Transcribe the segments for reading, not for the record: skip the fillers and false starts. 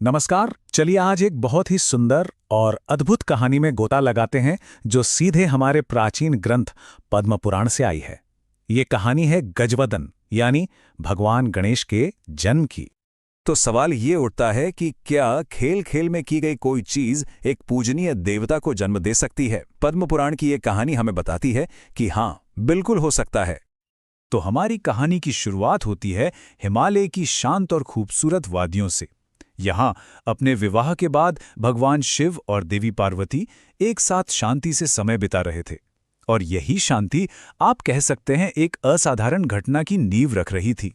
नमस्कार। चलिए आज एक बहुत ही सुंदर और अद्भुत कहानी में गोता लगाते हैं जो सीधे हमारे प्राचीन ग्रंथ पद्म पुराण से आई है। ये कहानी है गजवदन यानी भगवान गणेश के जन्म की। तो सवाल ये उठता है कि क्या खेल खेल में की गई कोई चीज एक पूजनीय देवता को जन्म दे सकती है? पद्म पुराण की ये कहानी हमें बताती है कि हाँ, बिल्कुल हो सकता है। तो हमारी कहानी की शुरुआत होती है हिमालय की शांत और खूबसूरत वादियों से। यहाँ अपने विवाह के बाद भगवान शिव और देवी पार्वती एक साथ शांति से समय बिता रहे थे, और यही शांति आप कह सकते हैं एक असाधारण घटना की नींव रख रही थी।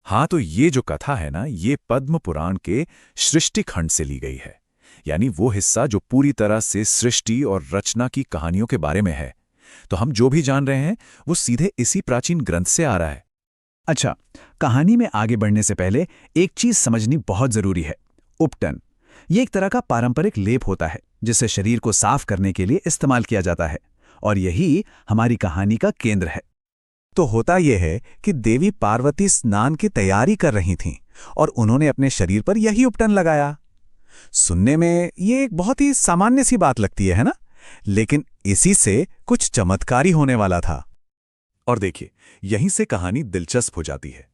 हाँ, तो ये जो कथा है ना, ये पद्म पुराण के सृष्टि खंड से ली गई है, यानी वो हिस्सा जो पूरी तरह से सृष्टि और रचना की कहानियों के बारे में है। तो हम जो भी जान रहे हैं वो सीधे इसी प्राचीन ग्रंथ से आ रहा है। अच्छा, कहानी में आगे बढ़ने से पहले एक चीज समझनी बहुत जरूरी है। उपटन ये एक तरह का पारंपरिक लेप होता है जिसे शरीर को साफ करने के लिए इस्तेमाल किया जाता है, और यही हमारी कहानी का केंद्र है। तो होता यह है कि देवी पार्वती स्नान की तैयारी कर रही थीं और उन्होंने अपने शरीर पर यही उपटन लगाया। सुनने में ये एक बहुत ही सामान्य सी बात लगती है ना? लेकिन इसी से कुछ चमत्कारी होने वाला था। और देखिए, यहीं से कहानी दिलचस्प हो जाती है।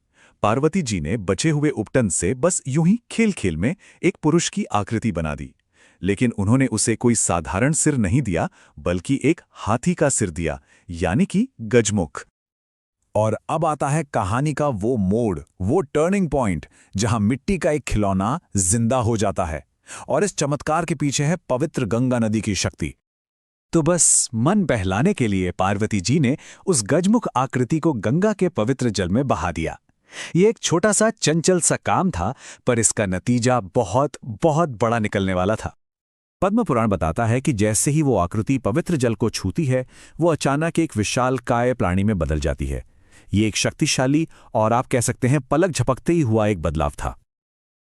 पार्वती जी ने बचे हुए उपटन से बस यूं ही खेल खेल में एक पुरुष की आकृति बना दी, लेकिन उन्होंने उसे कोई साधारण सिर नहीं दिया, बल्कि एक हाथी का सिर दिया, यानी कि गजमुख। और अब आता है कहानी का वो मोड़, वो टर्निंग पॉइंट, जहां मिट्टी का एक खिलौना जिंदा हो जाता है। और इस चमत्कार के पीछे है पवित्र गंगा नदी की शक्ति। तो बस मन बहलाने के लिए पार्वती जी ने उस गजमुख आकृति को गंगा के पवित्र जल में बहा दिया। ये एक छोटा सा चंचल सा काम था, पर इसका नतीजा बहुत बहुत बड़ा निकलने वाला था। पद्म पुराण बताता है कि जैसे ही वो आकृति पवित्र जल को छूती है, वो अचानक एक विशालकाय प्राणी में बदल जाती है। ये एक शक्तिशाली और आप कह सकते हैं पलक झपकते ही हुआ एक बदलाव था।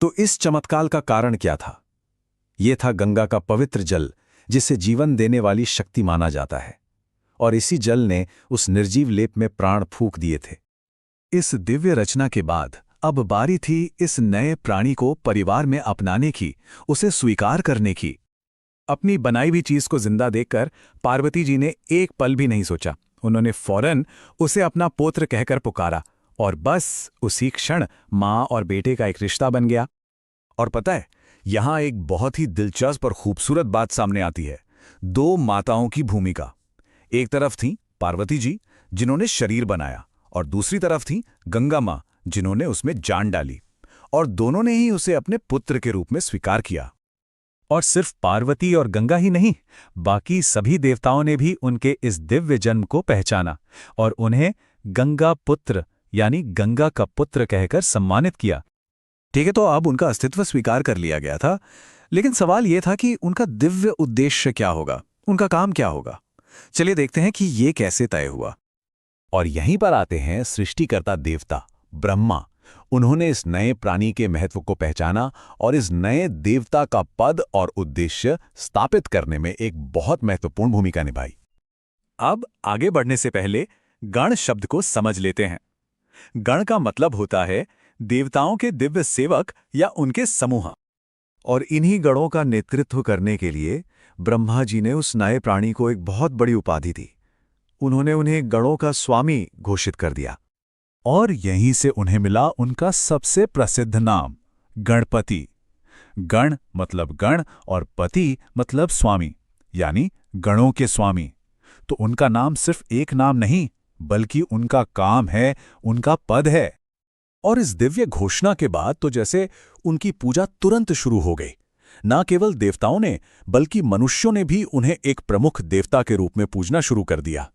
तो इस चमत्कार का कारण क्या था? ये था गंगा का पवित्र जल, जिसे जीवन देने वाली शक्ति माना जाता है, और इसी जल ने उस निर्जीव लेप में प्राण फूंक दिए थे। इस दिव्य रचना के बाद अब बारी थी इस नए प्राणी को परिवार में अपनाने की, उसे स्वीकार करने की। अपनी बनाई हुई चीज को जिंदा देखकर पार्वती जी ने एक पल भी नहीं सोचा। उन्होंने फौरन उसे अपना पुत्र कहकर पुकारा, और बस उसी क्षण माँ और बेटे का एक रिश्ता बन गया। और पता है, यहां एक बहुत ही दिलचस्प और खूबसूरत बात सामने आती है। दो माताओं की भूमिका। एक तरफ थी पार्वती जी, जिन्होंने शरीर बनाया, और दूसरी तरफ थी गंगा मां, जिन्होंने उसमें जान डाली। और दोनों ने ही उसे अपने पुत्र के रूप में स्वीकार किया। और सिर्फ पार्वती और गंगा ही नहीं, बाकी सभी देवताओं ने भी उनके इस दिव्य जन्म को पहचाना और उन्हें गंगा पुत्र यानी गंगा का पुत्र कहकर सम्मानित किया। ठीक है, तो अब उनका अस्तित्व स्वीकार कर लिया गया था, लेकिन सवाल यह था कि उनका दिव्य उद्देश्य क्या होगा, उनका काम क्या होगा। चलिए देखते हैं कि ये कैसे तय हुआ। और यहीं पर आते हैं सृष्टिकर्ता देवता ब्रह्मा। उन्होंने इस नए प्राणी के महत्व को पहचाना और इस नए देवता का पद और उद्देश्य स्थापित करने में एक बहुत महत्वपूर्ण भूमिका निभाई। अब आगे बढ़ने से पहले गण शब्द को समझ लेते हैं। गण का मतलब होता है देवताओं के दिव्य सेवक या उनके समूह। और इन्हीं गणों का नेतृत्व करने के लिए ब्रह्मा जी ने उस नए प्राणी को एक बहुत बड़ी उपाधि दी। उन्होंने उन्हें गणों का स्वामी घोषित कर दिया, और यहीं से उन्हें मिला उनका सबसे प्रसिद्ध नाम, गणपति। गण मतलब गण और पति मतलब स्वामी, यानी गणों के स्वामी। तो उनका नाम सिर्फ एक नाम नहीं, बल्कि उनका काम है, उनका पद है। और इस दिव्य घोषणा के बाद तो जैसे उनकी पूजा तुरंत शुरू हो गई। न केवल देवताओं ने, बल्कि मनुष्यों ने भी उन्हें एक प्रमुख देवता के रूप में पूजना शुरू कर दिया।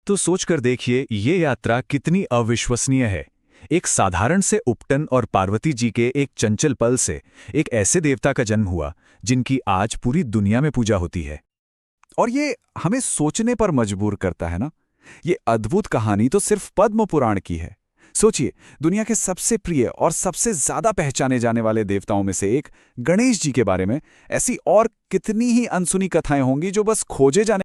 तो सोचकर देखिए, ये यात्रा कितनी अविश्वसनीय है। एक साधारण से उपटन और पार्वती जी के एक चंचल पल से एक ऐसे देवता का जन्म हुआ जिनकी आज पूरी दुनिया में पूजा होती है। और ये हमें सोचने पर मजबूर करता है ना। ये अद्भुत कहानी तो सिर्फ पद्म पुराण की है। सोचिए, दुनिया के सबसे प्रिय और सबसे ज्यादा पहचाने जाने वाले देवताओं में से एक गणेश जी के बारे में ऐसी और कितनी ही अनसुनी कथाएं होंगी जो बस खोजे जाने